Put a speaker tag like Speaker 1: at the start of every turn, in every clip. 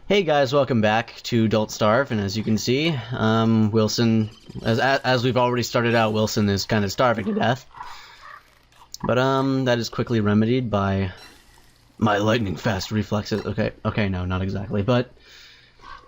Speaker 1: Hey guys, welcome back to Don't Starve, and as you can see, Wilson, as we've already started out, Wilson is kind of starving to death. But, that is quickly remedied by my lightning-fast reflexes. Okay, no, not exactly, but,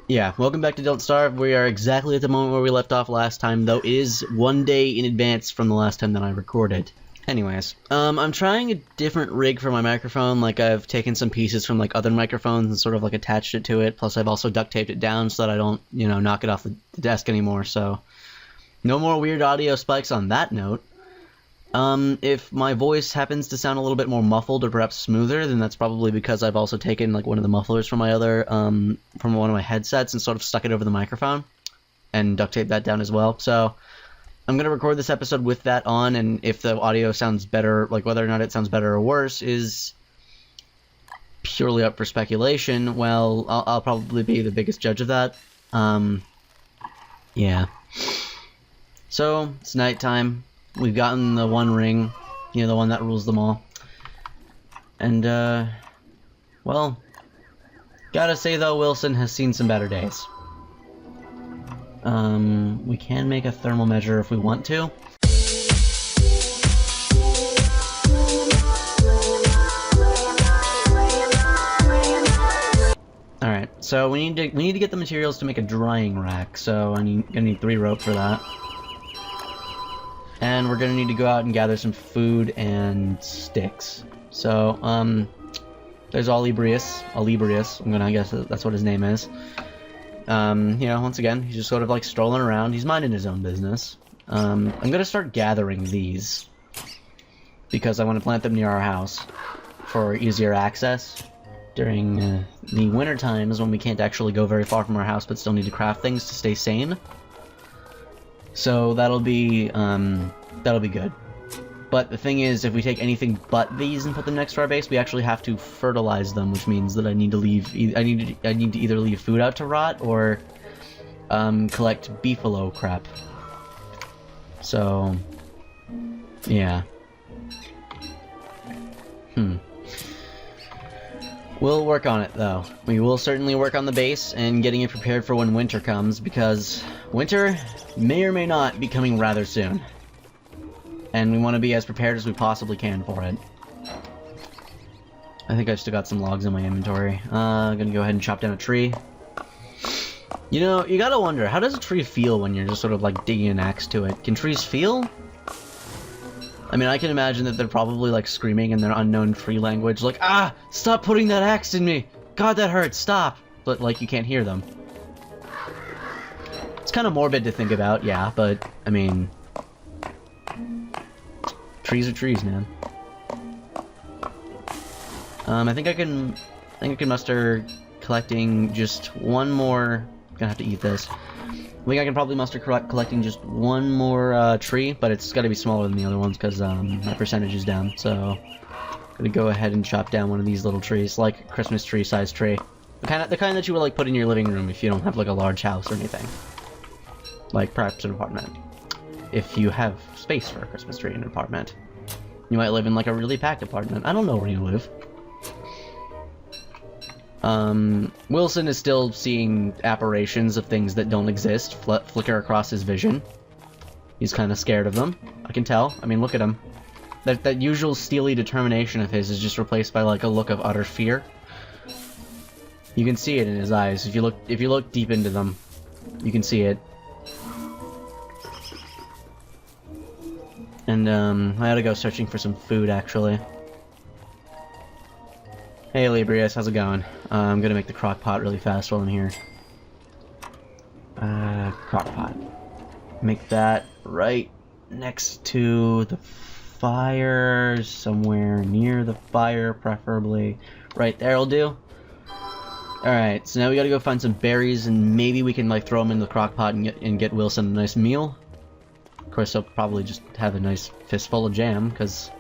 Speaker 1: yeah, welcome back to Don't Starve. We are exactly at the moment where we left off last time, though it is one day in advance from the last time that I recorded. Anyways, I'm trying a different rig for my microphone. Like, I've taken some pieces from, like, other microphones and sort of, like, attached it to it. Plus, I've also duct taped it down so that I don't, you know, knock it off the desk anymore. So, no more weird audio spikes on that note. If my voice happens to sound a little bit more muffled or perhaps smoother, then that's probably because I've also taken, like, one of the mufflers from my other, from one of my headsets and sort of stuck it over the microphone. And duct taped that down as well. So, I'm going to record this episode with that on, and if the audio sounds better, like whether or not it sounds better or worse is purely up for speculation. Well, I'll probably be the biggest judge of that. Yeah. So, it's nighttime. We've gotten the one ring, you know, the one that rules them all. And, well, gotta say though, Wilson has seen some better days. We can make a thermal measure if we want to. Alright, so we need to get the materials to make a drying rack, so I'm gonna need 3 rope for that. And we're gonna need to go out and gather some food and sticks. So, there's Olibrius, I'm gonna guess that's what his name is. You know, once again, he's just sort of like strolling around. He's minding his own business. I'm gonna start gathering these because I want to plant them near our house for easier access during the winter times when we can't actually go very far from our house but still need to craft things to stay sane. So that'll be good. But the thing is, if we take anything but these and put them next to our base, we actually have to fertilize them, which means that I need to leave. I need to either leave food out to rot or collect beefalo crap. So, yeah. We'll work on it though. We will certainly work on the base and getting it prepared for when winter comes, because winter may or may not be coming rather soon. And we want to be as prepared as we possibly can for it. I think I've still got some logs in my inventory. Gonna go ahead and chop down a tree. You know, you gotta wonder, how does a tree feel when you're just sort of like digging an axe to it? Can trees feel? I mean, I can imagine that they're probably like screaming in their unknown tree language, like, ah, stop putting that axe in me! God, that hurts, stop! But like, you can't hear them. It's kind of morbid to think about, yeah, but, I mean, trees are trees, man. I think I can muster collecting just one more. Gonna have to eat this. I think I can probably muster collecting just one more tree, but it's got to be smaller than the other ones because my percentage is down. So, gonna go ahead and chop down one of these little trees, like a Christmas tree size tree, the kind that you would like put in your living room if you don't have like a large house or anything, like perhaps an apartment. If you have space for a Christmas tree in an apartment. You might live in like a really packed apartment. I don't know where you live. Wilson is still seeing apparitions of things that don't exist flicker across his vision. He's kind of scared of them. I can tell. I mean, look at him. That usual steely determination of his is just replaced by like a look of utter fear. You can see it in his eyes. If you look deep into them, you can see it. And, I ought to go searching for some food, actually. Hey, Librius, how's it going? I'm gonna make the crock pot really fast while I'm here. Crock pot. Make that right next to the fire, somewhere near the fire, preferably. Right there will do. Alright, so now we gotta go find some berries, and maybe we can, like, throw them in the crock pot and get Wilson a nice meal. Of course, he'll probably just have a nice fistful of jam, because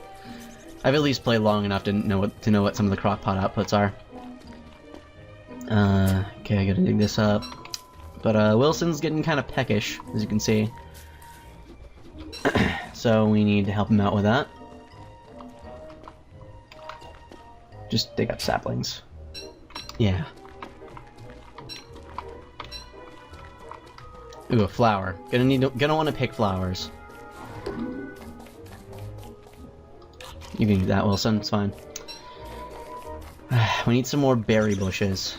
Speaker 1: I've at least played long enough to know what some of the crockpot outputs are. Okay, I gotta dig this up. But Wilson's getting kind of peckish, as you can see. So we need to help him out with that. Just dig up saplings. Yeah. Ooh, a flower. Gonna want to pick flowers. You can do that, Wilson. It's fine. We need some more berry bushes.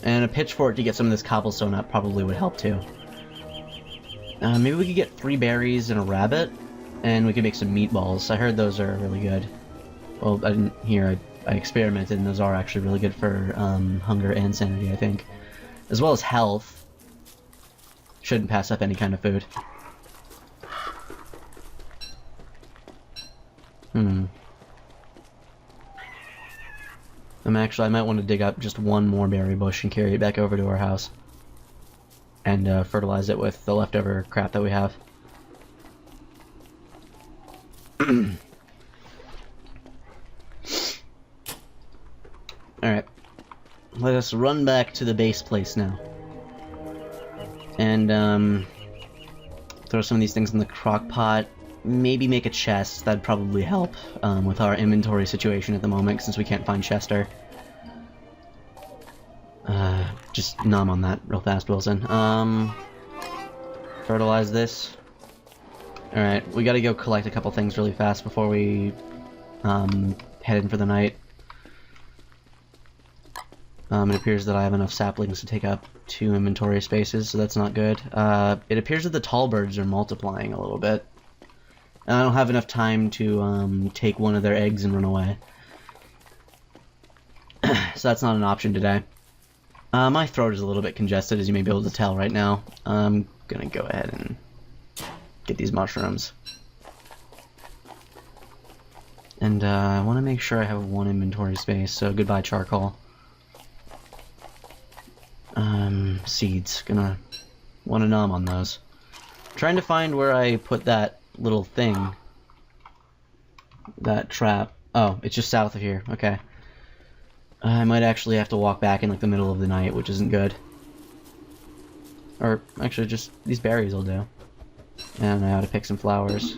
Speaker 1: And a pitchfork to get some of this cobblestone up probably would help too. Maybe we could get 3 berries and a rabbit, and we could make some meatballs. I heard those are really good. Well, I didn't hear. I experimented, and those are actually really good for hunger and sanity, I think. As well as health. Shouldn't pass up any kind of food. I might want to dig up just one more berry bush and carry it back over to our house. And fertilize it with the leftover crap that we have. Alright. Let us run back to the base place now. And, throw some of these things in the crock pot. Maybe make a chest. That'd probably help with our inventory situation at the moment, since we can't find Chester. Just nom on that real fast, Wilson. Fertilize this. Alright, we gotta go collect a couple things really fast before we head in for the night. It appears that I have enough saplings to take up 2 inventory spaces, so that's not good. It appears that the tall birds are multiplying a little bit. And I don't have enough time to take one of their eggs and run away. So that's not an option today. My throat is a little bit congested, as you may be able to tell right now. I'm gonna go ahead and get these mushrooms. And I want to make sure I have 1 inventory space, so goodbye charcoal. Seeds. Gonna want to nom on those. Trying to find where I put that little thing. That trap. Oh, it's just south of here. Okay. I might actually have to walk back in like the middle of the night, which isn't good. Or actually, just these berries will do. And I ought to pick some flowers.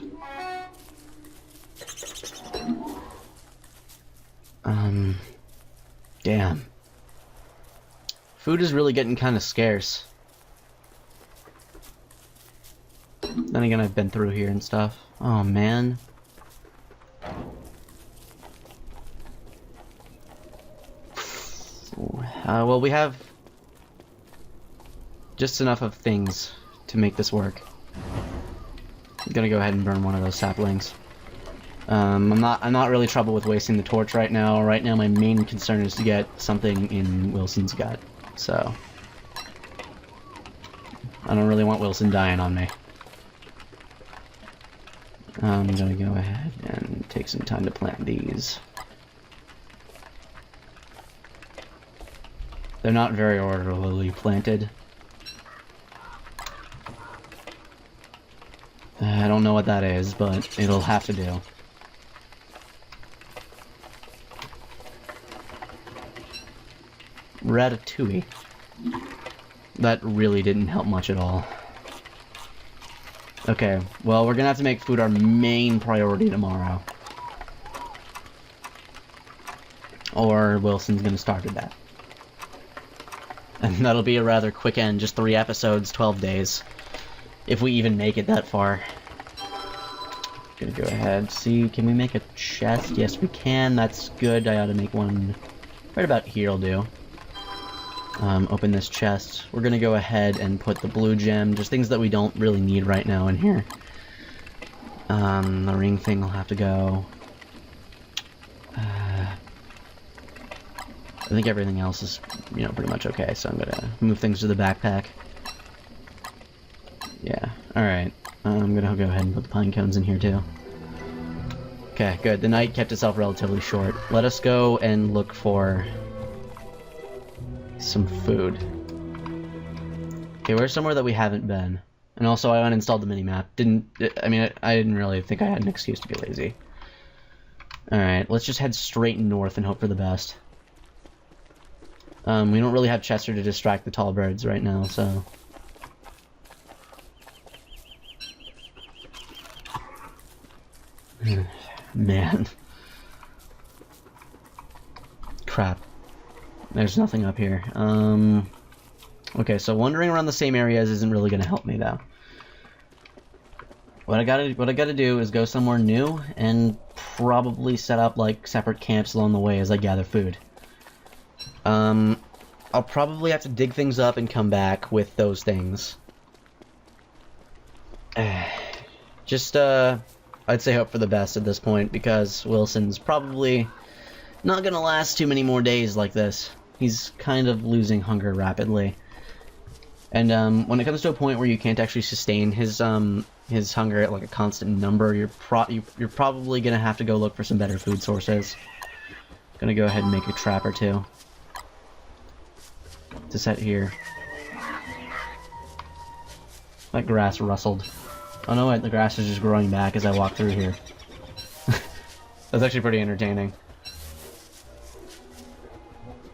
Speaker 1: Damn. Food is really getting kind of scarce. Then again, I've been through here and stuff. Oh, man. Well, we have just enough of things to make this work. I'm gonna go ahead and burn one of those saplings. I'm not really trouble with wasting the torch right now. Right now, my main concern is to get something in Wilson's gut. So I don't really want Wilson dying on me. I'm gonna go ahead and take some time to plant these. They're not very orderly planted. I don't know what that is, but it'll have to do. Ratatouille. That really didn't help much at all. Okay, well, we're gonna have to make food our main priority tomorrow. Or Wilson's gonna starve to death. And that'll be a rather quick end, just 3 episodes, 12 days. If we even make it that far. Gonna go ahead, see, can we make a chest? Yes, we can, that's good. I ought to make one right about here will do. Open this chest. We're gonna go ahead and put the blue gem, just things that we don't really need right now in here. The ring thing will have to go. I think everything else is, you know, pretty much okay, so I'm gonna move things to the backpack. Yeah, alright. I'm gonna go ahead and put the pine cones in here too. Okay, good. The night kept itself relatively short. Let us go and look for some food. Okay, we're somewhere that we haven't been. And also I uninstalled the minimap. I didn't really think I had an excuse to be lazy. Alright, let's just head straight north and hope for the best. We don't really have Chester to distract the tall birds right now, so... Man. Crap. There's nothing up here. Okay, so wandering around the same areas isn't really gonna help me though. What I gotta do is go somewhere new and probably set up like separate camps along the way as I gather food. I'll probably have to dig things up and come back with those things. Just I'd say hope for the best at this point because Wilson's probably not gonna last too many more days like this. He's kind of losing hunger rapidly. And when it comes to a point where you can't actually sustain his hunger at like a constant number, you're probably gonna have to go look for some better food sources. Gonna go ahead and make a trap or two to set here. That grass rustled. Oh no, wait, the grass is just growing back as I walk through here. That's actually pretty entertaining.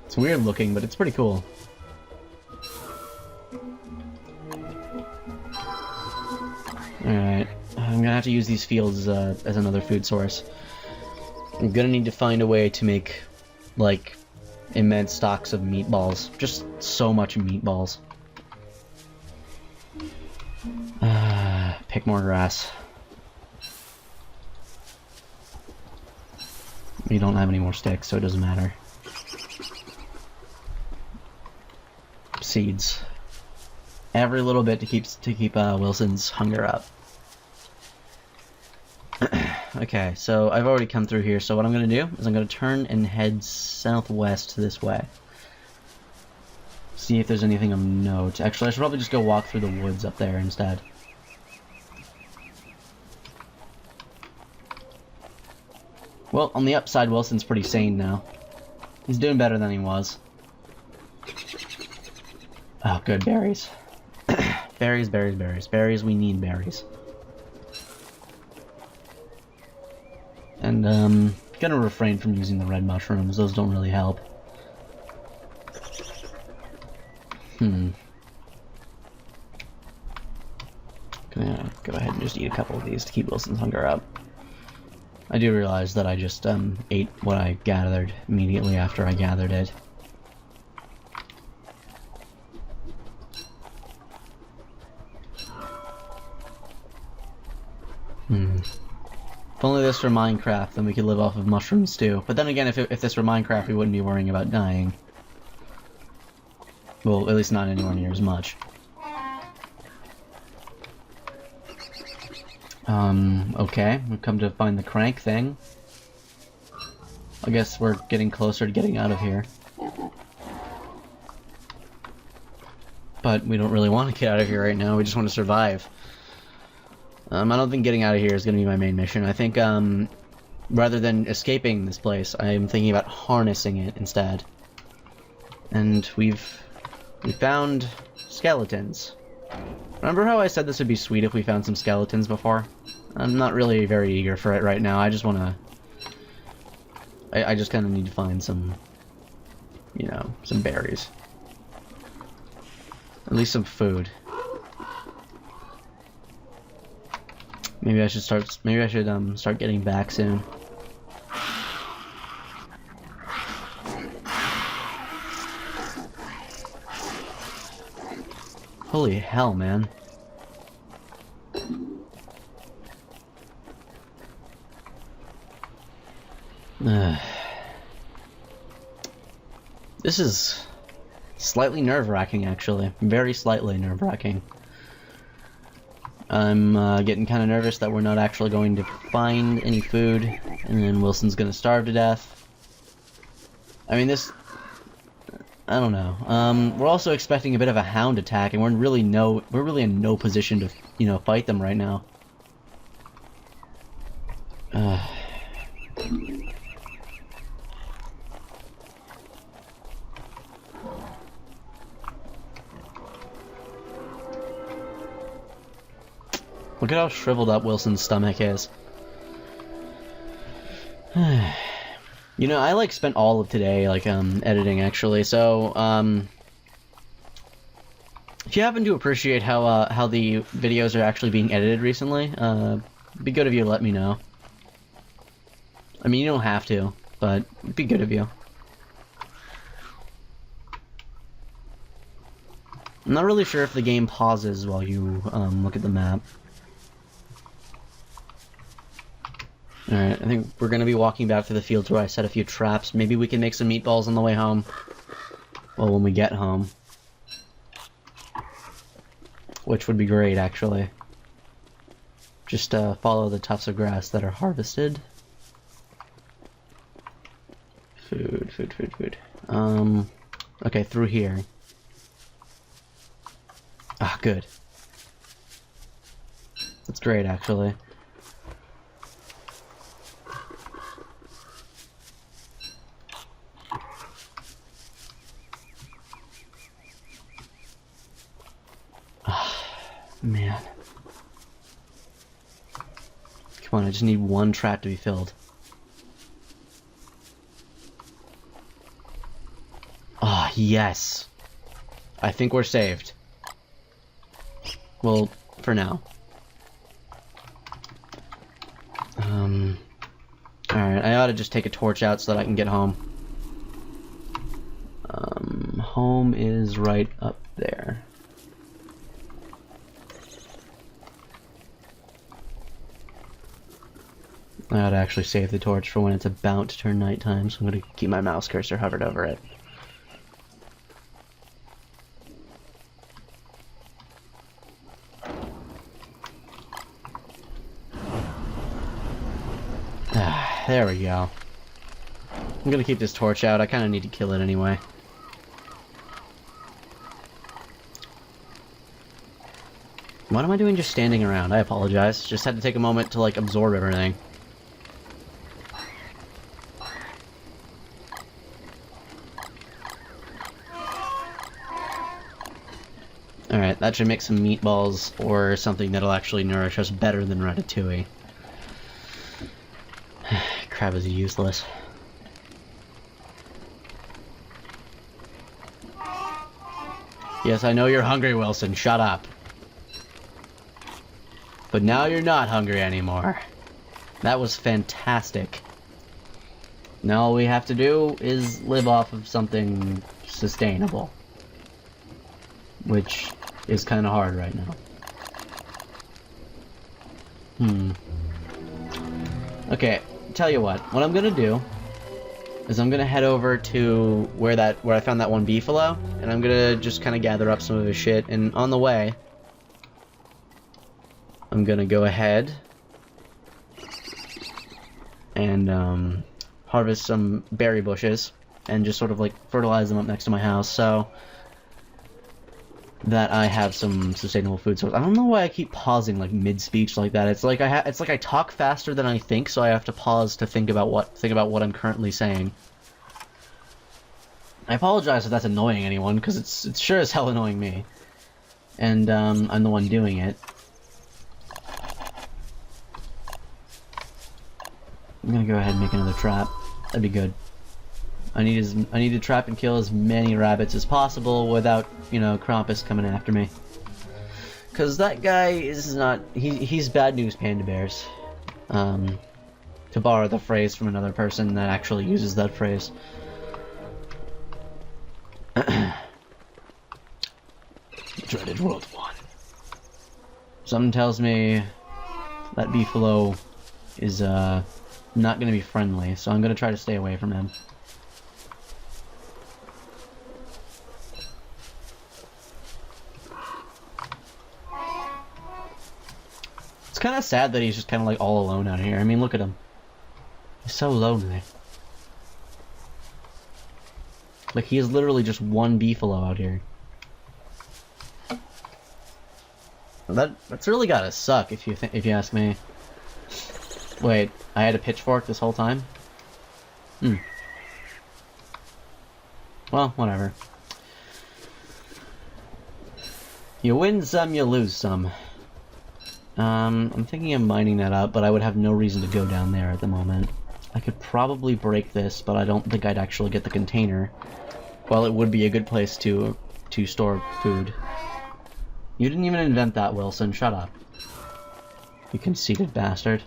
Speaker 1: It's weird looking, but it's pretty cool. Alright, I'm gonna have to use these fields as another food source. I'm gonna need to find a way to make, like, immense stocks of meatballs. Just so much meatballs. Pick more grass. We don't have any more sticks, so it doesn't matter. Seeds. Every little bit to keep Wilson's hunger up. Okay, so I've already come through here, so what I'm gonna do is I'm gonna turn and head southwest this way. See if there's anything of note. Actually, I should probably just go walk through the woods up there instead. Well, on the upside, Wilson's pretty sane now. He's doing better than he was. Oh, good, berries. Berries, berries, berries. Berries, we need berries. And, gonna refrain from using the red mushrooms. Those don't really help. Gonna go ahead and just eat a couple of these to keep Wilson's hunger up. I do realize that I just, ate what I gathered immediately after I gathered it. If only this were Minecraft, then we could live off of mushrooms too. But then again, if this were Minecraft, we wouldn't be worrying about dying. Well, at least not anywhere near as much. Okay, we've come to find the crank thing. I guess we're getting closer to getting out of here. But we don't really want to get out of here right now, we just want to survive. I don't think getting out of here is going to be my main mission. I think, rather than escaping this place, I'm thinking about harnessing it instead. And we found skeletons. Remember how I said this would be sweet if we found some skeletons before? I'm not really very eager for it right now. I just want to... I just kind of need to find some, you know, some berries. At least some food. Maybe I should start getting back soon. Holy hell, man. This is slightly nerve-wracking, actually. Very slightly nerve-wracking. I'm getting kind of nervous that we're not actually going to find any food, and then Wilson's gonna starve to death. I mean, this... I don't know. We're also expecting a bit of a hound attack, and we're really in no position to, you know, fight them right now. Look at how shriveled up Wilson's stomach is. You know, I like spent all of today like editing actually. So if you happen to appreciate how the videos are actually being edited recently, it'd be good of you to let me know. I mean, you don't have to, but it'd be good of you. I'm not really sure if the game pauses while you look at the map. Alright, I think we're gonna be walking back to the fields where I set a few traps. Maybe we can make some meatballs on the way home. Well, when we get home. Which would be great, actually. Just follow the tufts of grass that are harvested. Food, food, food, food. Okay, through here. Ah, good. That's great, actually. Man. Come on, I just need one trap to be filled. Ah, yes. I think we're saved. Well, for now. Alright, I ought to just take a torch out so that I can get home. Home is right up there. I ought to actually save the torch for when it's about to turn nighttime, so I'm going to keep my mouse cursor hovered over it. Ah, there we go. I'm going to keep this torch out. I kind of need to kill it anyway. What am I doing just standing around? I apologize. Just had to take a moment to, like, absorb everything. Alright, that should make some meatballs or something that'll actually nourish us better than ratatouille. Crab is useless. Yes, I know you're hungry, Wilson. Shut up. But now you're not hungry anymore. That was fantastic. Now all we have to do is live off of something sustainable. Which is kind of hard right now. Okay, tell you what I'm gonna do is I'm gonna head over to where I found that one beefalo, and I'm gonna just kind of gather up some of his shit, and on the way I'm gonna go ahead and harvest some berry bushes and just sort of like fertilize them up next to my house so that I have some sustainable food source. I don't know why I keep pausing like mid-speech like that. It's like I talk faster than I think, so I have to pause to think about what I'm currently saying. I apologize if that's annoying anyone, because it's sure as hell annoying me. And I'm the one doing it. I'm gonna go ahead and make another trap. That'd be good. I need to trap and kill as many rabbits as possible without, you know, Krampus coming after me. Cause that guy is not he's bad news, panda bears. To borrow the phrase from another person that actually uses that phrase. Dreaded World 1. Something tells me that beefalo is not gonna be friendly, so I'm gonna try to stay away from him. It's kind of sad that he's just kind of like all alone out here. I mean, look at him. He's so lonely. Like, he is literally just one beefalo out here. That's really gotta suck if you ask me. Wait, I had a pitchfork this whole time? Well, whatever. You win some, you lose some. I'm thinking of mining that up, but I would have no reason to go down there at the moment. I could probably break this, but I don't think I'd actually get the container. Well, it would be a good place to store food. You didn't even invent that, Wilson. Shut up. You conceited bastard.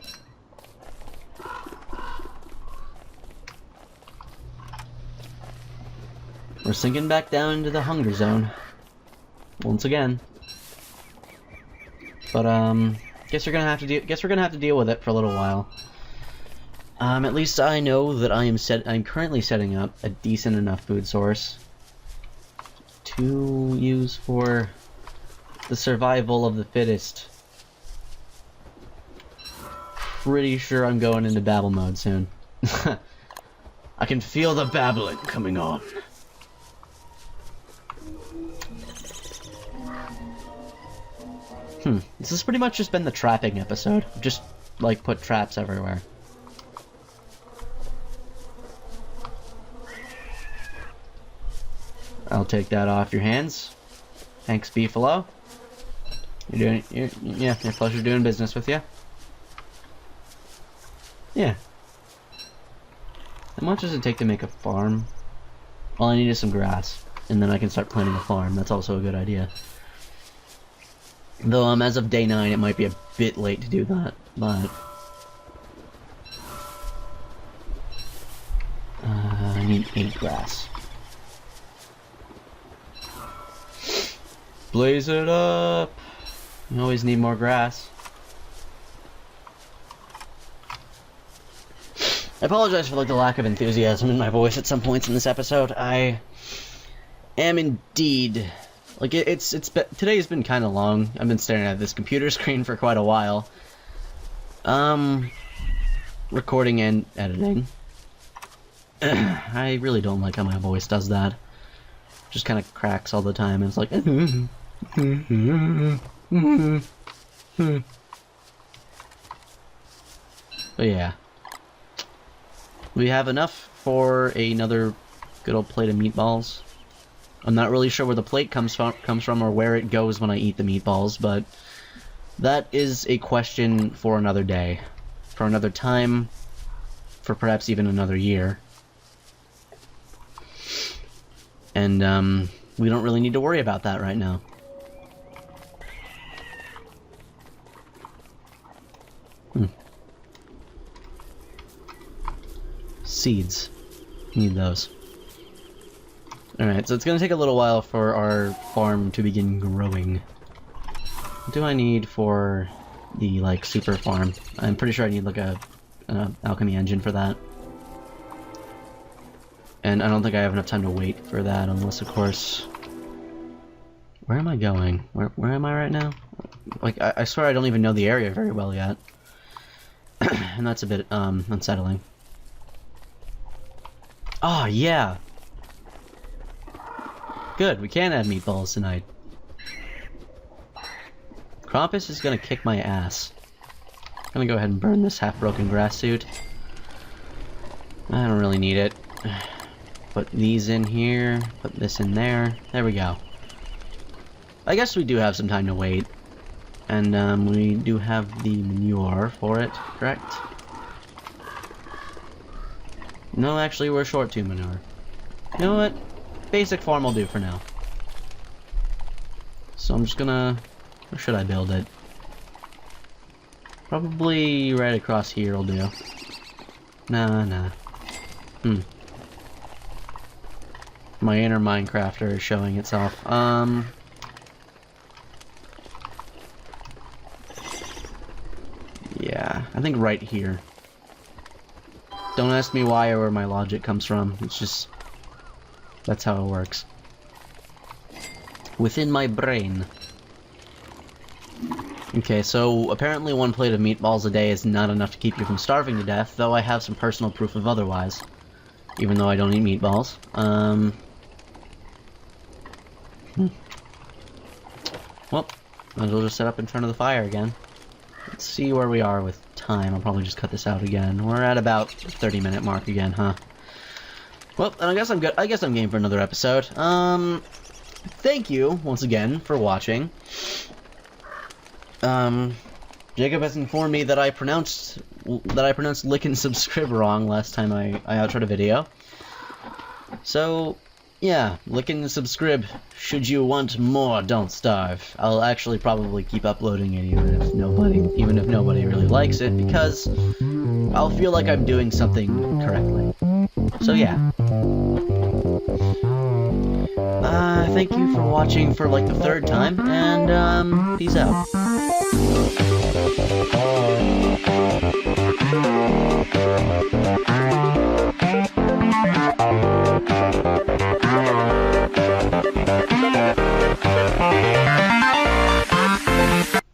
Speaker 1: We're sinking back down into the hunger zone. once again. But guess we're gonna have to deal with it for a little while. At least I know that I'm currently setting up a decent enough food source to use for the survival of the fittest. Pretty sure I'm going into babble mode soon. I can feel the babbling coming on. This has pretty much just been the trapping episode. Just, like, put traps everywhere. I'll take that off your hands. Thanks, Beefalo. Yeah, your pleasure doing business with you. Yeah. How much does it take to make a farm? All I need is some grass, and then I can start planting a farm. That's also a good idea. Though, as of day 9, it might be a bit late to do that, but... I need 8 grass. Blaze it up! You always need more grass. I apologize for, like, the lack of enthusiasm in my voice at some points in this episode. I am indeed... Like, today's been kind of long. I've been staring at this computer screen for quite a while. Recording and editing. I really don't like how my voice does that. Just kind of cracks all the time, and it's like... But yeah. We have enough for another good old plate of meatballs. I'm not really sure where the plate comes from or where it goes when I eat the meatballs, but that is a question for another day, for another time, for perhaps even another year. And we don't really need to worry about that right now. Seeds. Need those. Alright, so it's gonna take a little while for our farm to begin growing. What do I need for the, like, super farm? I'm pretty sure I need, like, an alchemy engine for that. And I don't think I have enough time to wait for that, unless, of course... Where am I going? Where am I right now? Like, I swear I don't even know the area very well yet. And that's a bit, unsettling. Oh, yeah! Good, we can add meatballs tonight. Krampus is gonna kick my ass. I'm gonna go ahead and burn this half-broken grass suit. I don't really need it. Put these in here, put this in there. There we go. I guess we do have some time to wait. And, we do have the manure for it, correct? No, actually, we're short 2 manure. You know what? Basic farm will do for now. So I'm just gonna... Where should I build it? Probably right across here will do. Nah. My inner Minecrafter is showing itself. Yeah, I think right here. Don't ask me why or where my logic comes from. It's just... That's how it works. Within my brain. Okay, so apparently 1 plate of meatballs a day is not enough to keep you from starving to death, though I have some personal proof of otherwise. Even though I don't eat meatballs. Well, might as well just set up in front of the fire again. Let's see where we are with time. I'll probably just cut this out again. We're at about the 30-minute mark again, huh? Well, then I guess I'm good. I guess I'm game for another episode. Thank you once again for watching. Jacob has informed me that I pronounced lick and subscribe wrong last time I outroed a video. So, yeah, lick and subscribe. Should you want more, don't starve. I'll actually probably keep uploading it even if nobody really likes it, because I'll feel like I'm doing something correctly. So yeah. thank you for watching for like the third time, and peace out.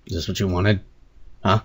Speaker 1: Is this what you wanted? Huh?